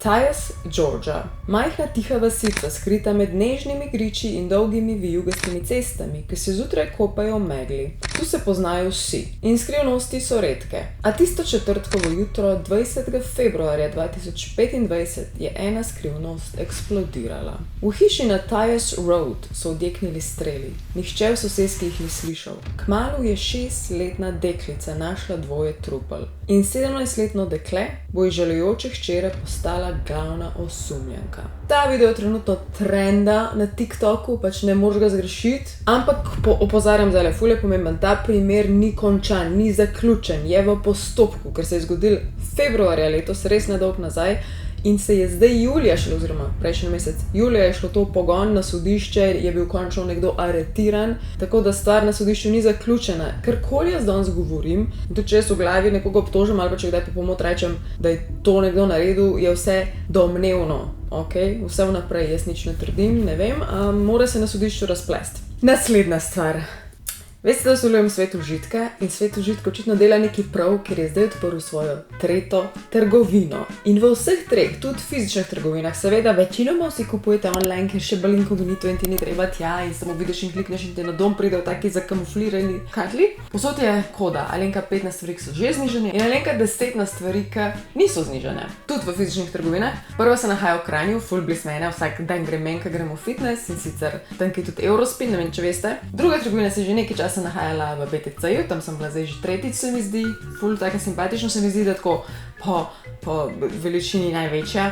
Tyus, Georgia. Majhna tiha vasica, skrita med nežnimi griči in dolgimi vijugastimi cestami, ki se zjutraj kopajo v megli. Tu se poznajo vsi in skrivnosti so redke. A tisto četrtkovo jutro 20. februarja 2025 je ena skrivnost eksplodirala. V hiši na Tyus Road so odjeknili streli. Nihče v soseski jih ni slišal. Kmalu je 6-letna deklica našla dvoje trupel. In 17-letno dekle bo iz žalujoče hčere postala glavna osumljenka. Ta video trenutno trenda na TikToku, pač ne moreš ga zgrešiti, ampak opozarjam zdaj, ful je pomemben, ta primer ni končan, ni zaključen, je v postopku, ker se je zgodil februarja letos, res nedolgo nazaj, in se je zdaj julija šlo, oziroma prejšnji mesec julija je šlo to pogon na sodišče, je bil končno nekdo aretiran, tako da stvar na sodišču ni zaključena. Karkoli jaz danes govorim, in tudi če jaz v glavi nekoga obtožim ali pa če kdaj po pomoč rečem, da je to nekdo naredil, je vse domnevno, okay? Vse vnaprej, jaz nič ne trdim, ne vem, mora se na sodišču razplesti. Naslednja stvar. Veste, da sodelujem v Svetu užitka in Svet užitka očitno dela nekaj prav, ker je zdaj odprl svojo tretjo trgovino. In v vseh treh, tudi fizičnih trgovinah, seveda večinoma vsi kupujete online, ker še bolj inkognito in ti ni treba tja in samo vidiš in klikneš in ti na dom pride v taki zakamuflirani kartli. Posod je koda, alenka 15 stvari, ki so že znižene in alenka 10 na stvari, ki niso znižene. Tudi v fizičnih trgovinah. Prva se nahaja v Kranju, ful blizu mene, vsak dan grem ven, ko grem v fitness in sicer tam, ki je tudi Eurospin, ne vem, če veste. Druga trgovina se že nekaj časa nahajala v BTC-ju, tam sem bila zdaj že tretjič, se mi zdi, ful tako simpatično se mi zdi, da tako po veličini največja.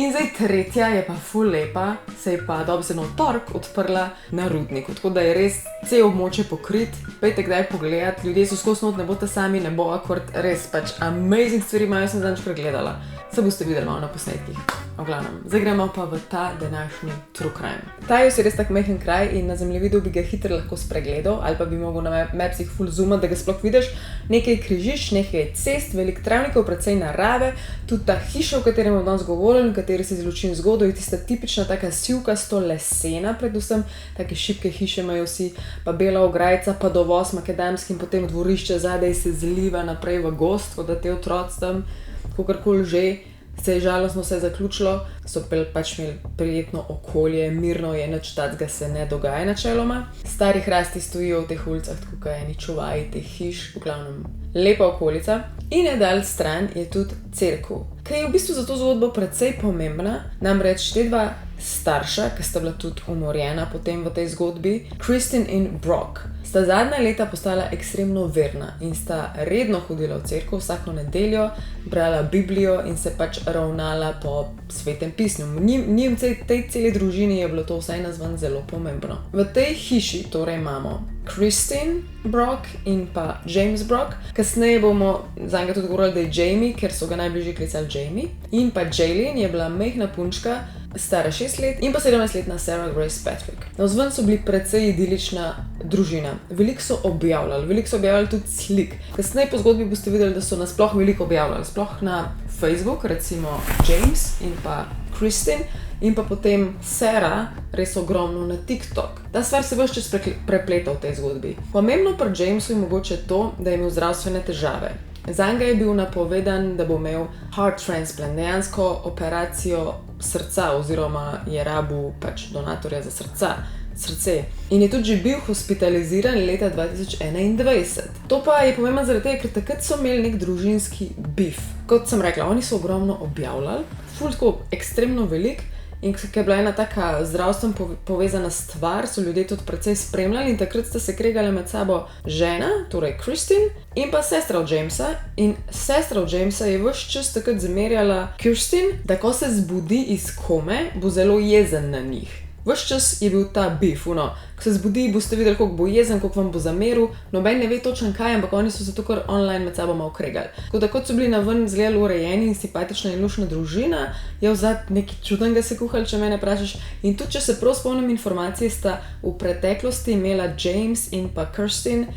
In zdaj tretja je pa ful lepa, se je pa dobesedno v torek odprla na Rudniku, tako da je res cel območje pokrit, pejte kdaj pogledat, ljudje so skozi not, ne boste sami, ne bo akord, res pač amazing stvari imajo, sem zadnjič pregledala. Se boste videli malo na posnetkih. V glavnem, zdaj gremo pa v ta današnji true crime. Tyus je res tak majhen kraj in na zemljevidu bi ga hitro lahko spregledal, ali pa bi mogel na mapsih full zoomat, da ga sploh vidiš. Nekaj križišč, nekaj cest, velik travnikov, precej narave, tudi ta hiša, o katerem bom danes govoril, v kateri se izlučim zgodbo, je tista tipična taka sivkasto lesena, predvsem, take šibke hiše imajo vsi, pa bela ograjica, pa dovoz makedamski in potem dvorišče zadaj se zliva naprej v gozd, kot da te otroci tam, kakorkoli že, se je žalostno vse zaključilo, so pač imeli prijetno okolje, mirno je, nič takega se ne dogaja načeloma. Stari hrasti stojijo v teh ulicah, tako kot eni čuvaji teh hiš, v glavnem lepa okolica. In nedalj stran je tudi cerkev, ki je v bistvu za to zgodbo precej pomembna, namreč te dva starša, ki sta bila tudi umorjena potem v tej zgodbi, Kristin in Brock, sta zadnja leta postala ekstremno verna in sta redno hodila v cerkev vsako nedeljo, brala Biblijo in se pač ravnala po svetem pismu. Njim tej celi družini je bilo to vsaj nazvan zelo pomembno. V tej hiši torej imamo Kristin Brock in pa James Brock. Kasneje bomo za njega tudi govorili, da je Jamie, ker so ga najbližje klicali Jamie. In pa Jaylin je bila majhna punčka, stara 6 let, in pa 17-letna Sarah Grace Patrick. Navzven so bili precej idilična družina. Veliko so objavljali tudi slik. Kasneje po zgodbi boste videli, da so nasploh veliko objavljali. Sploh na Facebook, recimo James in pa Kristin, in pa potem Sarah, res ogromno na TikTok. Ta stvar se ves čas prepleta v tej zgodbi. Pomembno pri Jamesu je mogoče to, da je imel zdravstvene težave. Zanj je bil napovedan, da bo imel heart transplant, dejansko operacijo srca, oziroma je rabil pač donatorja za srce. In je tudi že bil hospitaliziran leta 2021. To pa je pomembno zaradi tega, ker takrat so imeli nek družinski beef. Kot sem rekla, oni so ogromno objavljali, ful tako ekstremno velik, in ker je bila ena taka zdravstveno povezana stvar, so ljudje tudi precej spremljali in takrat sta se kregala med sabo žena, torej Kristin, in pa sestra od Jamesa. In sestra od Jamesa je ves čas takrat zamerjala Kristin, da ko se zbudi iz kome, bo zelo jezen na njih. Ves čas je bil ta beef, ko se zbudi, boste videli, koliko bo jezen, koliko vam bo zameril, noben ne ve točno kaj, ampak oni so se to kar online med sabo malo kregali. Tako da kot so bili naven zelo urejeni in simpatična in lušna družina, je vzad nekaj čudnega se kuhali, če mene vprašaš. In tudi, če se prav spomnim informacije, sta v preteklosti imela James in pa Kristin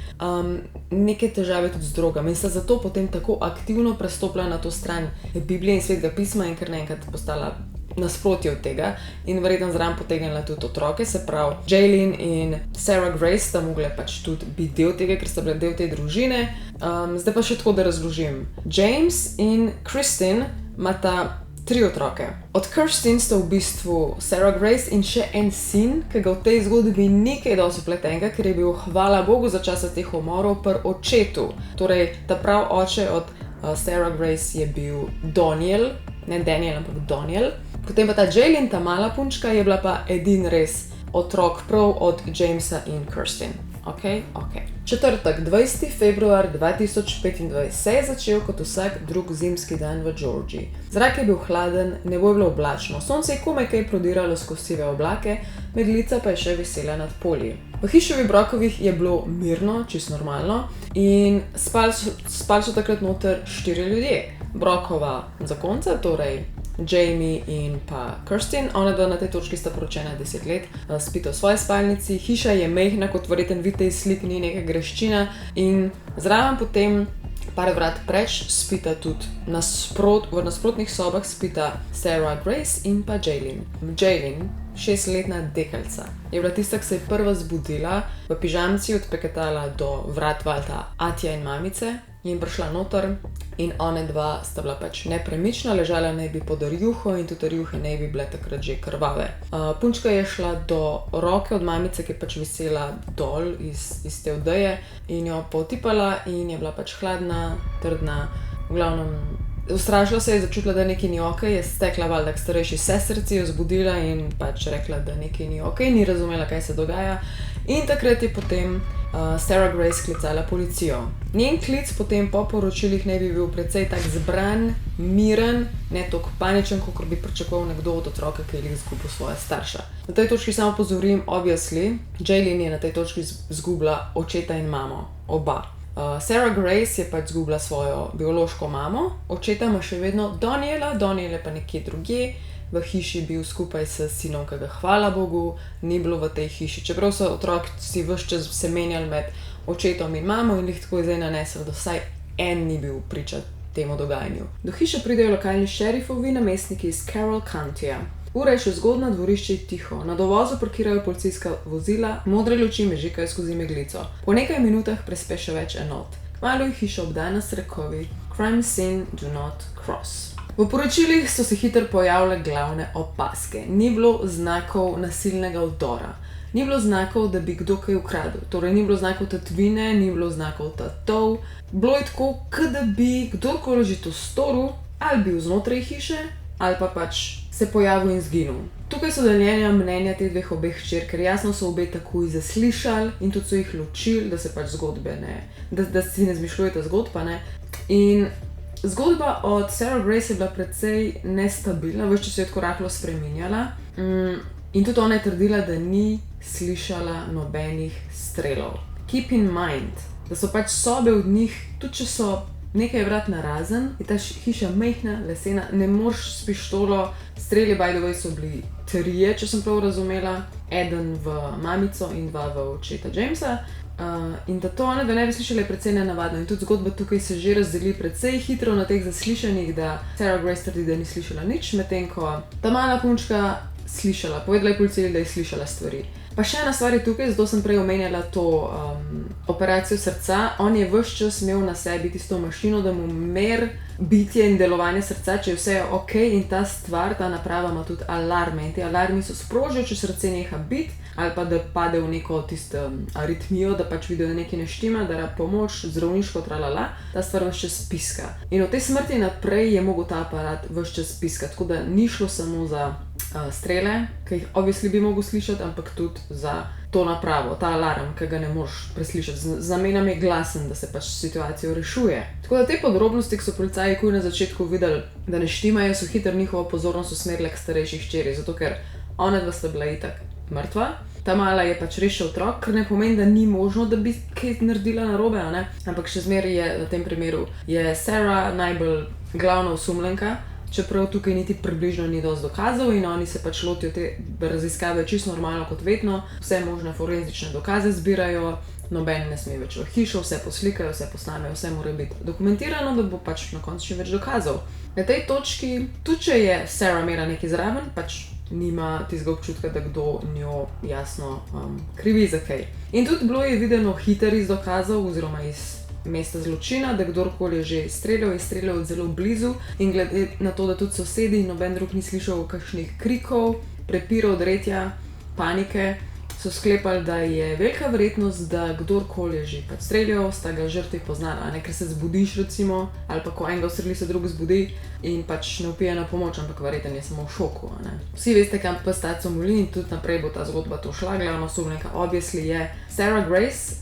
neke težave tudi z drogami in sta zato potem tako aktivno prestopila na to stran Biblije in Svetega pisma in kar naenkrat postala nasprotje od tega in verjetno zraven potegnila tudi otroke, se pravi Jaylin in Sarah Grace sta mogle pač tudi biti del tega, ker sta bile del te družine. Zdaj pa še tako, da razložim. James in Kristin imata 3 otroke. Od Kirsten sta v bistvu Sarah Grace in še en sin, ki ga v tej zgodbi ni kaj dosti vpletenega, ker je bil, hvala Bogu, za časa teh umorov pri očetu. Torej, ta prav oče od Sarah Grace je bil Doniel, ne Daniel, ampak Doniel. Potem pa ta Jaylin, ta mala punčka, je bila pa edin res otrok prav od Jamesa in Kirsten. Ok. Četrtek, 20. februar 2025 se je začel kot vsak drug zimski dan v Georgiji. Zrak je bil hladen, nebo je bilo oblačno, sonce je komaj kaj prodiralo skozi sive oblake, meglica pa je še visela nad polji. V hišovi Brockovih je bilo mirno, čisto normalno, in spali so takrat noter 4 ljudje. Brockova zakonca, torej Jamie in pa Kirsten, ona dva na tej točki sta poročena 10 let, spita v svoji spalnici, hiša je majhna, kot verjetno vidite iz slik, ni neka greščina, in zraven potem par vrat preč spita tudi v nasprotnih sobah spita Sarah Grace in pa Jaylin. Jaylin, 6-letna deklica, je bila tista, ki se je prva zbudila, v pižamci odpeketala do vrat valjda atija in mamice, in prišla noter in one dva sta bila pač nepremična, ležala naj bi pod rjuho in tudi rjuhe naj bi bile takrat že krvave. Punčka je šla do roke od mamice, ki je pač visela dol iz te odeje, in jo potipala in je bila pač hladna, trdna, v glavnem ustrašila se je, začutila, da nekaj ni okej, je stekla valjda k starejši sestrici, jo zbudila in pač rekla, da nekaj ni okej, ni razumela, kaj se dogaja, in takrat je potem Sarah Grace klicala policijo. Njen klic potem po poročilih naj bi bil precej tak zbran, miren, ne toliko paničen, kot bi pričakoval nekdo od otroka, ki je izgubil svoja starša. Na tej točki samo pozorim, obviously, Jaylin je na tej točki izgubila očeta in mamo, oba. Sarah Grace je pač izgubila svojo biološko mamo, očeta ima še vedno Doniela, Doniel je pa nekje drugje, v hiši bil skupaj s sinom, ki ga, hvala Bogu, ni bilo v tej hiši. Čeprav so otroci ves čas se menjali med očetom in mamo in jih tako je zdaj nanesel, da vsaj en ni bil priča temu dogajanju. Do hiše pridejo lokalni šerifovi, namestniki iz Carroll Countyja. Ura je še zgodna, dvorišče je tiho. Na dovozu parkirajo policijska vozila, modre luči mežikajo skozi meglico. Po nekaj minutah prispe še več enot. Kmalu je hiša obdana s rekovi Crime scene, do not cross. V poročilih so se hitro pojavile glavne opazke. Ni bilo znakov nasilnega vdora. Ni bilo znakov, da bi kdo kaj ukradel. Torej, ni bilo znakov tatvine, ni bilo znakov tatov. Bilo je tako, kot da bi kdorkoli že to storil, ali bil znotraj hiše, ali pa pač se pojavil in zginil. Tukaj so deljenja mnenja teh dveh obeh hčer, ker jasno so obe takoj zaslišali in tudi so jih ločili, da se pač zgodbe ne, da si ne zmišljujete zgodba, ne. In zgodba od Sarah Grace je bila precej nestabilna, ves čas se je tako rahlo spreminjala, in tudi ona je trdila, da ni slišala nobenih strelov. Keep in mind, da so pač sobe od njih, tudi če so nekaj vrat narazen, je ta hiša majhna, lesena, ne moreš s pištolo, streli by the way so bili 3, če sem prav razumela, eden v mamico in 2 v očeta Jamesa. In da to one, da ne bi slišali, je precej nenavadno. In tudi zgodba tukaj se že razdeli precej hitro na teh zaslišanjih, da Sarah Grace trdi, da ni slišala nič, medtem ko ta mala punčka slišala, povedala je policiji, da je slišala stvari. Pa še ena stvar je tukaj, zato sem prej omenjala to operacijo srca. On je ves čas imel na sebi tisto mašino, da mu meri bitje in delovanje srca, če je vse ok, in ta stvar, ta naprava ima tudi alarme. In ti alarmi so sprožijo, če srce neha biti, ali pa da pade v neko tisto aritmijo, da pač vidijo, da nekaj ne štima, da rab pomoč, zdravniško, tralala, ta stvar ves čas piska. In od te smrti naprej je mogel ta aparat ves čas piskati, tako da ni šlo samo za strele, ki jih obviously bi mogel slišati, ampak tudi za to napravo, ta alarm, ki ga ne moreš preslišati. Z namenom je glasen, da se pač situacijo rešuje. Tako da te podrobnosti, ki so policaji takoj na začetku videli, da ne štimajo, so hitro njihovo pozornost usmerile k starejši hčeri, zato ker ona dva sta bila itak mrtva. Ta mala je pač res še otrok, kar ne pomeni, da ni možno, da bi kaj naredila narobe, ne? Ampak še zmeraj je, v tem primeru, je Sarah najbolj glavna osumljenka, čeprav tukaj niti približno ni dosti dokazov in oni se pač lotijo te raziskave čisto normalno kot vedno, vse možne forenzične dokaze zbirajo, noben ne sme več v hišo, vse poslikajo, vse posnamejo, vse mora biti dokumentirano, da bo pač na koncu še več dokazov. Na tej točki, tudi če je Sarah imela nekaj zraven, pač nima tistega občutka, da kdo njo jasno krivi za kaj. In tudi bilo je videno hitro iz dokazov oziroma iz mesta zločina, da kdorkoli je že streljal, je streljal od zelo blizu in glede na to, da tudi sosedi in noben drug ni slišal kakšnih krikov, prepirov, dretja, panike, so sklepali, da je velika verjetnost, da kdorkoli je že pač streljal, sta ga žrtvi poznala, ne, ker se zbudiš recimo, ali pa ko enega ustreli, se drug zbudi in pač ne vpije na pomoč, ampak verjetno je samo v šoku, ne. Vsi veste, kam pes taco moli in tudi naprej bo ta zgodba to šla, glavna osumljenka obviously je Sarah Grace.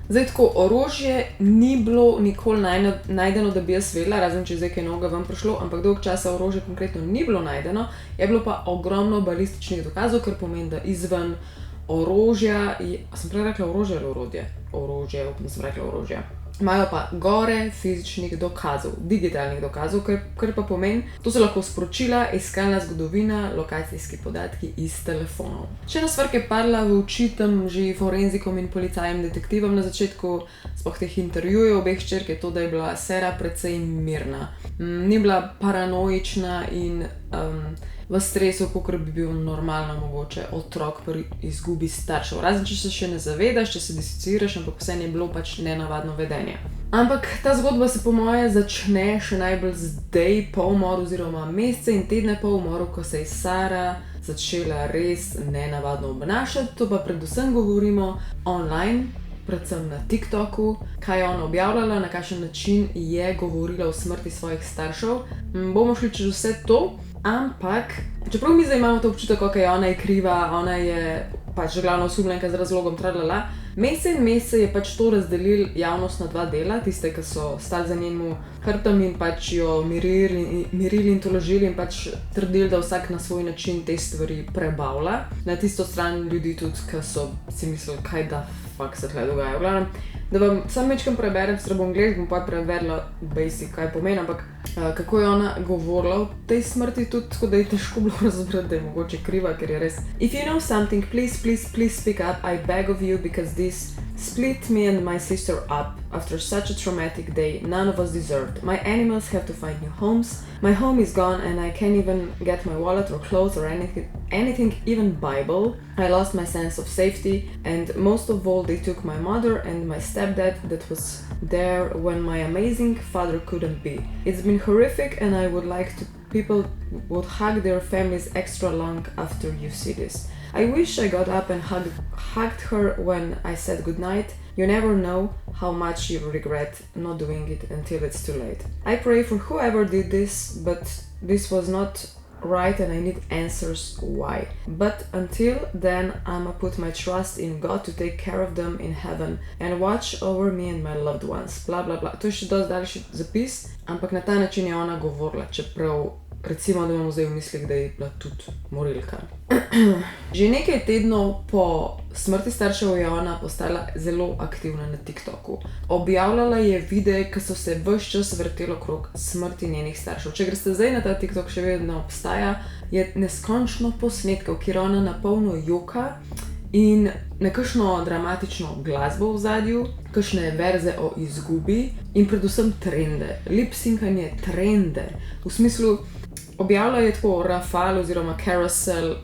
Zdaj tako, orožje ni bilo nikoli najdeno, da bi jaz vedela, razen če je zdaj kaj novega ven prišlo, ampak dolg časa orožje konkretno ni bilo najdeno, je bilo pa ogromno balističnih dokazov, kar pomeni, da izven orožja, sem prej rekla orožje ali orodje? Orožje, upam, da sem rekla orožje. Imajo pa gore fizičnih dokazov, digitalnih dokazov, kar pa pomeni, to so lahko sporočila, iskalna zgodovina, lokacijski podatki iz telefonov. Še ena stvar, ki je padla v oči tam že forenzikom in policajem, detektivom na začetku, sploh teh intervjujev obeh hčerk, je to, da je bila Sarah precej mirna. Ni bila paranoična in v stresu, kakor bi bil normalno mogoče otrok pri izgubi staršev. Razen, če se še ne zavedaš, če se disociraš, ampak vse je bilo pač nenavadno vedenje. Ampak ta zgodba se po moje začne še najbolj zdaj po umoru oziroma mesece in tedne po umoru, ko se je Sarah začela res nenavadno obnašati. To pa predvsem govorimo online, predvsem na TikToku, kaj je ona objavljala, na kakšen način je govorila o smrti svojih staršev. Bomo šli čez vse to, ampak čeprav mi zdaj imamo to občutek, ok, ona je kriva, ona je pač glavna osumljenka z razlogom, tralala. Mesece in mesece je pač to razdelil javnost na dva dela, tiste, ki so stali za njenim hrbtom in pač jo mirili in tolažili in pač trdili, da vsak na svoj način te stvari prebavlja. Na tisto stran ljudi tudi, ki so si mislili, kaj da fuck se tle dogaja. V glavnem, da vam sam mečkam preberem, sicer bom angleško, bom pa preverila basic, kaj pomeni, ampak kako je ona govorila o tej smrti tudi, tako da je težko bilo razbrati, da je mogoče kriva, ker je res. If you know something, please speak up, I beg of you, because this split me and my sister up after such a traumatic day none of us deserved. My animals have to find new homes. My home is gone and I can't even get my wallet or clothes or anything, even Bible. I lost my sense of safety and most of all they took my mother and my stepdad that was there when my amazing father couldn't be. It's been horrific and I would like to people would hug their families extra long after you see this. I wish I got up and hugged her when I said goodnight. You never know how much you regret not doing it until it's too late. I pray for whoever did this, but this was not right and I need answers why. But until then, I'ma put my trust in God to take care of them in heaven and watch over me and my loved ones. Bla bla bla. To je še dosti daljši zapis, ampak na ta način je ona govorila, čeprav recimo, da imamo zdaj v mislih, da je bila tudi morilka. Že nekaj tednov po smrti staršev je ona postala zelo aktivna na TikToku. Objavljala je videe, ki so se ves čas vrteli okrog smrti njenih staršev. Če greste zdaj na ta TikTok, še vedno obstaja, je neskončno posnetkov, kjer ona na polno joka in nekakšno dramatično glasbo v zadju, kakšne verze o izgubi in predvsem trende, lip-synkanje trende. V smislu, objavila je tako rafal oziroma carousel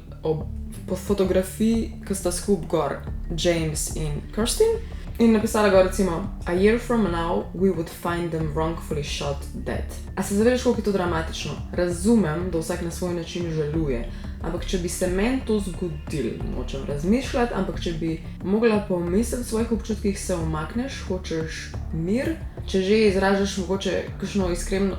po fotografiji, ki sta skupaj gor James in Kirsten in napisala ga recimo A year from now we would find them wrongfully shot dead. A se zavedaš, koliko je to dramatično? Razumem, da vsak na svoj način žaluje, ampak če bi se meni to zgodilo, nočem razmišljati, ampak če bi mogla pomisliti v svojih občutkih, se umakneš, hočeš mir, če že izražaš mogoče kakšno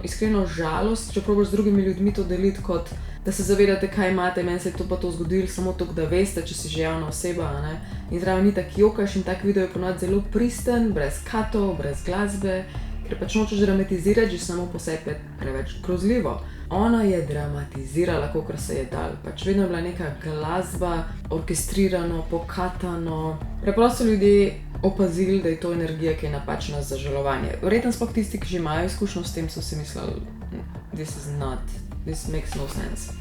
iskreno žalost, če probaš z drugimi ljudmi to deliti, kot da se zavedate, kaj imate, meni se je to pa to zgodilo, samo to, da veste, če si že javna oseba, ne? In zraven ni tak jokaš in tak video je ponovno zelo pristen, brez katov, brez glasbe, ker pač nočeš dramatizirati, že samo po sebi je preveč grozljivo. Ona je dramatizirala, kolikor se je dal, pač vedno je bila neka glasba, orkestrirano, pokatano. Preprosto ljudje opazili, da je to energija, ki je napačna za žalovanje. Verjetno sploh tisti, ki že imajo izkušnjo s tem, so si mislili, this makes no sense.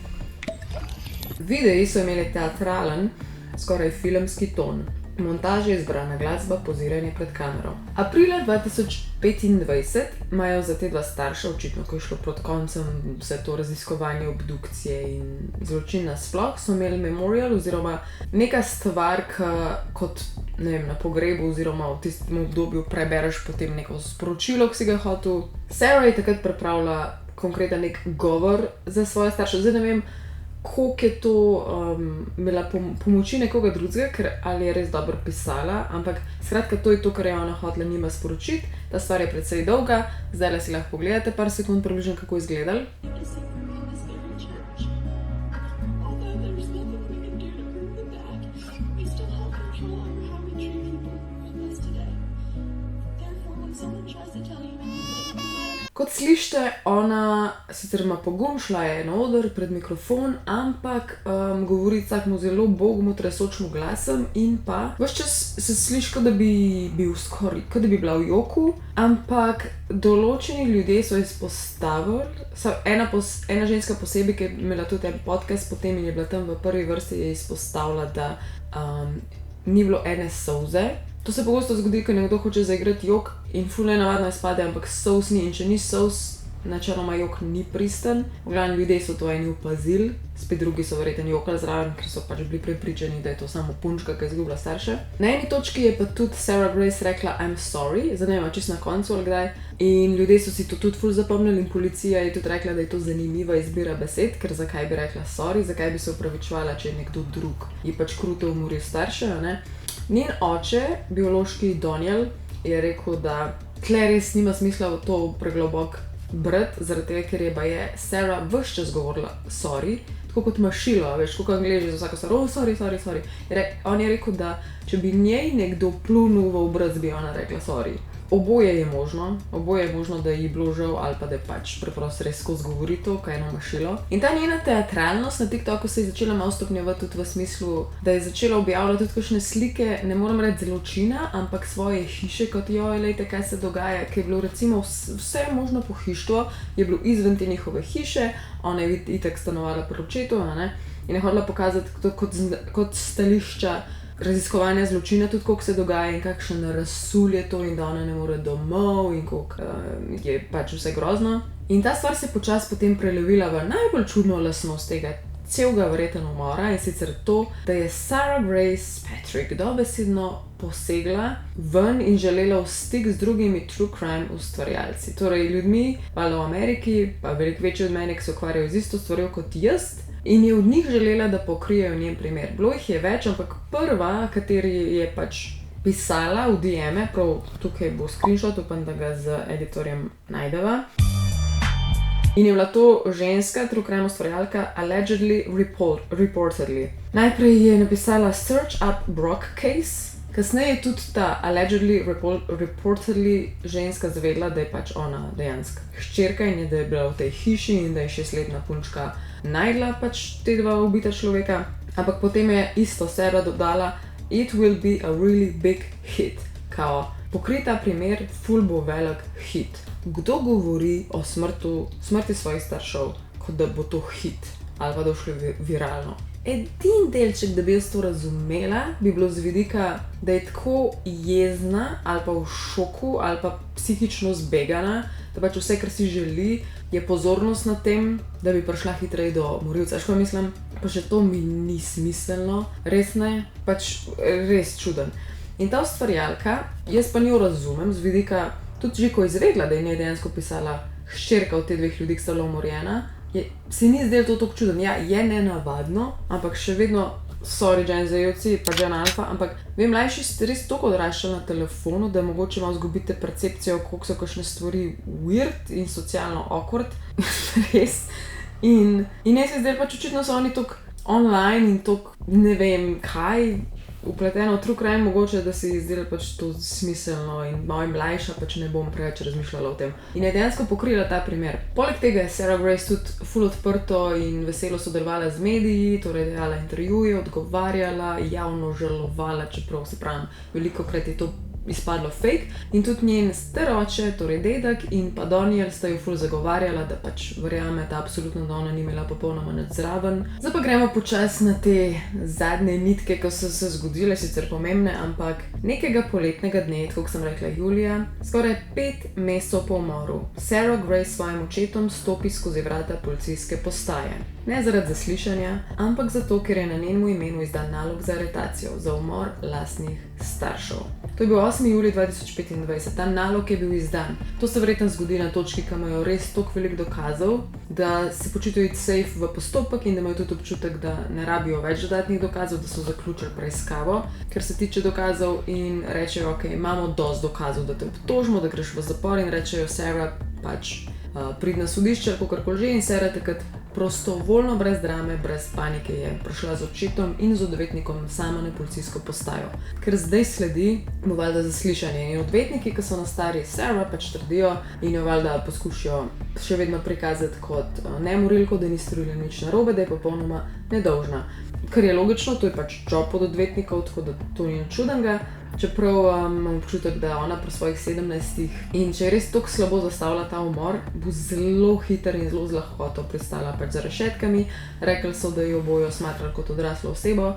Videi so imeli teatralen, skoraj filmski ton. montaže, izbrana glasba, poziranje pred kamero. Aprila 2025 imajo za te dva starša, očitno, ko je šlo proti koncem vse to raziskovanje obdukcije in zločin nasploh, so imeli memorial oziroma neka stvar, kot ne vem, na pogrebu oziroma v tistem obdobju prebereš potem neko sporočilo, ki si ga hotel. Sarah je takrat pripravila konkreten nek govor za svoje starše. Zdaj ne vem, koliko je to imela pomoči nekoga drugega, ker ali je res dobro pisala, ampak skratka, to je to, kar je ona hotela njima sporočiti. Ta stvar je precej dolga, zdaj si lahko pogledate par sekund približno, kako je izgledal. Kot slišite, ona sicer ima pogum, šla je na oder pred mikrofon, ampak govori takmu zelo bogmu tresočmu glasem in pa ves čas se sliši, kot da bi bila v joku, ampak določeni ljudje so izpostavili, ena ženska posebej, ki je imela tudi en podcast potem in je bila tam v prvi vrsti, je izpostavila, da ni bilo ene solze. To se pogosto zgodi, ko nekdo hoče zaigrati jok in ful nenavadno izpade, ampak solz ni in če ni solz, načeloma jok ni pristen. V glavnem ljudje so to eni opazili, spet drugi so verjetno jokali zraven, ker so pač bili prepričani, da je to samo punčka, ki je izgubila starše. Na eni točki je pa tudi Sarah Grace rekla I'm sorry, zdaj ne vem, čisto na koncu ali kdaj. In ljudje so si to tudi ful zapomnili in policija je tudi rekla, da je to zanimiva izbira besed, ker zakaj bi rekla sorry, zakaj bi se opravičevala, če je nekdo drug je pač kruto umoril starše, ne? Njen oče, biološki Daniel, je rekel, da tle res nima smisla v to preglobok brati, zaradi tega, ker je baje Sarah ves čas govorila sorry, tako kot mašilo, veš, kot Angleži za vsako stvar, sorry. On je rekel, da če bi njej nekdo plunil v obraz, bi ona rekla sorry. Oboje je možno, da ji bilo žal ali pa da je pač preprosto res skozi govori to, kaj eno mašilo. In ta njena teatralnost na TikToku se je začela malo stopnjevati tudi v smislu, da je začela objavljati tudi kakšne slike, ne moram reči zločina, ampak svoje hiše, kot lejte, kaj se dogaja, ker je bilo recimo vse možno pohištvo, je bilo izven te njihove hiše, ona je itak stanovala pri očetu, in je hodila pokazati to kot stališča raziskovanja zločina, tudi koliko se dogaja in kakšen razsul je to in da ona ne more domov in koliko je pač vse grozno. In ta stvar se je počasi potem prelevila v najbolj čudno lastnost tega celega verjetno umora in sicer to, da je Sarah Grace Patrick dobesedno posegla ven in želela v stik z drugimi true crime ustvarjalci. Torej ljudmi, valjda v Ameriki, pa veliko večji od mene, ki se ukvarjajo z isto stvarjo kot jaz, in je od njih želela, da pokrijejo njen primer. Bilo jih je več, ampak prva, kateri je pač pisala v DM-e, prav tukaj bo screenshot, upam, da ga z editorjem najdeva. In je bila to ženska, true crime ustvarjalka, allegedly reportedly. Najprej je napisala Search up Brock case, kasneje je tudi ta allegedly reportedly ženska zvedela, da je pač ona dejansko hčerka in da je bila v tej hiši in da je 6-letna punčka najdla pač te dva ubita človeka. Ampak potem je isto Sarah dodala It will be a really big hit. Kao, pokrita primer, ful bo velik hit. Kdo govori o smrti svojih staršev, kot da bo to hit ali pa da bo šlo viralno? Edini delček, da bi jaz to razumela, bi bilo z vidika, da je tako jezna ali pa v šoku ali pa psihično zbegana, da pač vse, kar si želi, je pozornost na tem, da bi prišla hitreje do morilca. Ško mislim, pa še to mi ni smiselno, res ne, pač res čuden. In ta ustvarjalka, jaz pa njo razumem z vidika, tudi že ko je izvedela, da je njej dejansko pisala hčerka od te dveh ljudi, ki sta bila umorjena, se ni zdelo to tako čuden. Ja, je nenavadno, ampak še vedno, sorry Gen Z-jevci, pa Gen Alpha, ampak vi mlajši ste res toliko odraščali na telefonu, da mogoče malo zgubite percepcijo, koliko so kakšne stvari weird in socialno awkward, res. In jaz se zdaj pač očitno so oni toliko online in toliko ne vem kaj, upleteno v true crime, mogoče, da si zdelo pač to smiselno in malo mlajša, pač ne bom preveč razmišljala o tem. In je dejansko pokrila ta primer. Poleg tega je Sarah Grace tudi ful odprto in veselo sodelovala z mediji, torej dajala intervjuje, odgovarjala, javno žalovala, čeprav se pravim, velikokrat je to izpadlo fake in tudi njen staroče, torej dedek in pa Daniel sta jo ful zagovarjala, da pač verjameta absolutno, da ona ni imela popolnoma nič zraven. Zdaj pa gremo počasi na te zadnje nitke, ki so se zgodile, sicer pomembne, ampak nekega poletnega dne, tako kot sem rekla julija, skoraj 5 mesecev po umoru, Sarah Gray s svojim očetom stopi skozi vrata policijske postaje. Ne zaradi zaslišanja, ampak zato, ker je na njenemu imenu izdan nalog za aretacijo, za umor lastnih staršev. To je bil 8. julij 2025, ta nalog je bil izdan. To se verjetno zgodi na točki, ki imajo res toliko veliko dokazov, da se počutijo iti safe v postopek in da imajo tudi občutek, da ne rabijo več dodatnih dokazov, da so zaključili preiskavo, ker se tiče dokazov in rečejo, ok, imamo dosti dokazov, da te obtožimo, da greš v zapor in rečejo Sarah, pač prid na sodišče ali kakorkoli že in Sarah takrat prostovoljno, brez drame, brez panike je prišla z očetom in z odvetnikom sama na policijsko postajo. Ker zdaj sledi, bo valjda zaslišanje in odvetniki, ki so na stari Sarah, pač trdijo in jo valjda poskušajo še vedno prikazati kot nemorilko, da ni storila nič narobe, da je popolnoma nedolžna. Kar je logično, to je pač job od odvetnikov, tako da to ni nič čudenega. Čeprav imam občutek, da ona pri svojih 17 in če je res tako slabo zastavila ta umor, bo zelo hiter in zelo z lahkoto pristala pač za rešetkami. Rekli so, da jo bojo smatrali kot odraslo osebo.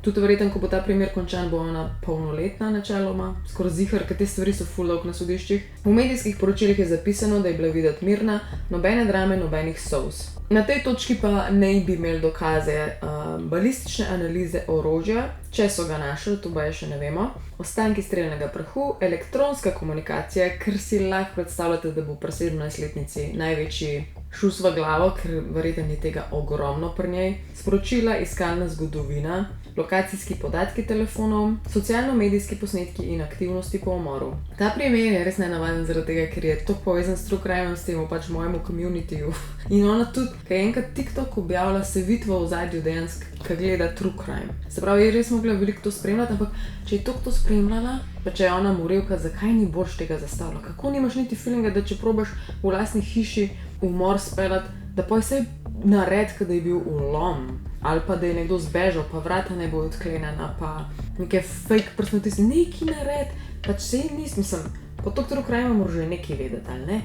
Tudi verjetno, ko bo ta primer končan, bo ona polnoletna načeloma, skoraj ziher, ker te stvari so ful dolg na sodiščih. V medijskih poročilih je zapisano, da je bila videti mirna, nobene drame, nobenih solz. Na tej točki pa naj bi imeli dokaze balistične analize orožja, če so ga našli, to pa še ne vemo, ostanki strelnega prahu, elektronska komunikacija, ker si lahko predstavljate, da bo pri 17-letnici največji šus v glavo, ker verjetno je tega ogromno pri njej, sporočila, iskalna zgodovina, lokacijski podatki telefonov, socialno-medijski posnetki in aktivnosti po umoru. Ta primer je res nenavaden zaradi tega, ker je to povezan s true crime, s tem pač mojemu communityju. In ona tudi, ko je enkrat TikTok objavila, se vidi v ozadju dejansko, ko gleda true crime. Se pravi, je res mogla veliko to spremljati, ampak če je to spremljala, pa če je ona morilka, zakaj ni boljš tega zastavila? Kako nimaš niti feelinga, da če probaš v lastni hiši umor speljati, da pa je vse nared, da je bil ulom, ali pa da je nekdo zbežal, pa vrata ne bo odklenjena, pa neke fake prstnotisne, neki nared, pač se jim mislim, po true crime moraš že nekaj vedeti, ali ne?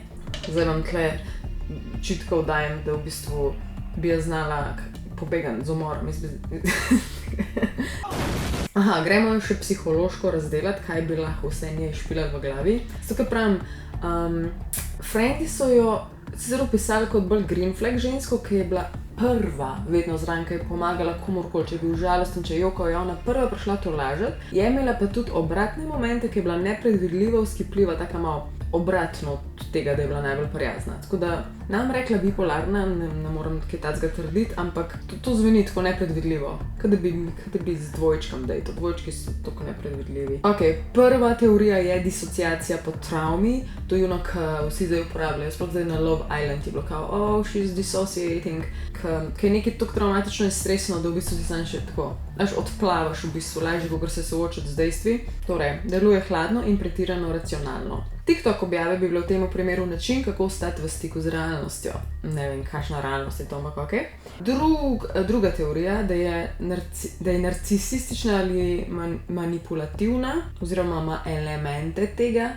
Zdaj vam tle čitkov dajem, da v bistvu bi jo znala pobegati z umorom. Aha, gremo še psihološko razdelati, kaj bi lahko vse njej špilali v glavi. Zato, ker pravim, frendi so jo sicer opisali kot bolj green flag žensko, ki je bila prva vedno zraven, ki je pomagala komurkoli, če je bil žalosten, če je jokal, je ona prva prišla to lažati. Je imela pa tudi obratne momente, ki je bila nepredvidljiva, vzkipljiva, taka malo obratno od tega, da je bila najbolj prijazna. Tako da nam rekla bipolarna, ne moram kaj takega trditi, ampak to zveni tako nepredvidljivo. Kaj da bi z dvojčkam dejto, dvojčki so tako nepredvidljivi. Ok, prva teorija je disociacija po travmi, to je ono, ki vsi zdaj uporabljajo, sploh zdaj na Love Island je bilo kao, oh, she's dissociating, ki je nekaj tako traumatično in stresno, da v bistvu ti sam še tako, odplavaš v bistvu, lažje, kot se soočati z dejstvi. Torej, deluje hladno in pretirano racionalno. TikTok objave bi bilo v tem primeru način, kako ostati v stiku z realnostjo. Ne vem, kakšna realnost je to, ampak ok. Druga teorija, da je narcisistična ali manipulativna, oziroma ima elemente tega.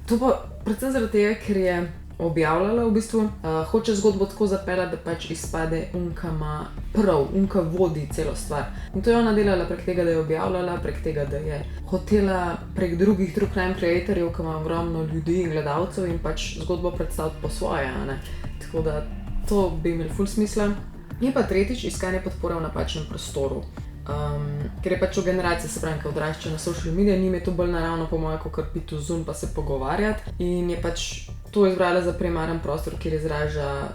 To pa predvsem zaradi tega, ker je objavljala v bistvu, hoče zgodbo tako zapeljati, da pač izpade unka ima prav, unka vodi celo stvar. In to je ona delala prek tega, da je objavljala, prek tega, da je hotela prek drugih true crime creatorjev, ki ima ogromno ljudi in gledalcev in pač zgodbo predstaviti po svoje, ne. Tako da to bi imeli ful smisla. In pa tretjič, iskanje podpore v napačnem prostoru. Ker je pač v generaciji, se pravi, ki odrašča na social media, njim je to bolj naravno po moje, kot piti v Zoom pa se pogovarjati in je pač to izbrala za primaren prostor, kjer izraža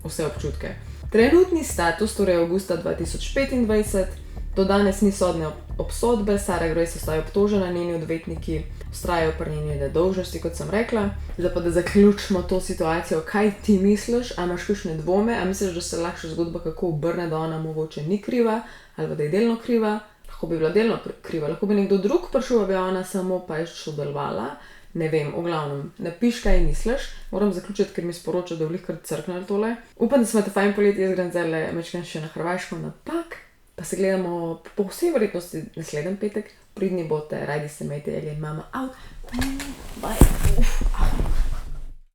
vse občutke. Trenutni status, torej avgusta 2025, do danes ni sodne obsodbe, Sarah Gray se ostaja obtožena, njeni odvetniki vztrajajo pri njeni nedolžnosti, kot sem rekla. Zdaj pa da zaključimo to situacijo, kaj ti misliš, a imaš kakšne dvome, a misliš, da se lahko zgodba kako obrne, da ona mogoče ni kriva, ali da je delno kriva, lahko bi bila delno kriva, lahko bi nekdo drug prišel, a bi ona samo pač sodelovala. Ne vem, v glavnem, napiš, kaj misliš. Moram zaključiti, ker mi sporoča, da je vlih kar crknilo tole. Upam, da se imate fajn poletje, jaz grem zdajle mečkam še na Hrvaško na Pag. Pa se gledamo po vsej verjetnosti naslednji petek. Pridni boste, radi se imejte, ali je mama out. Bye.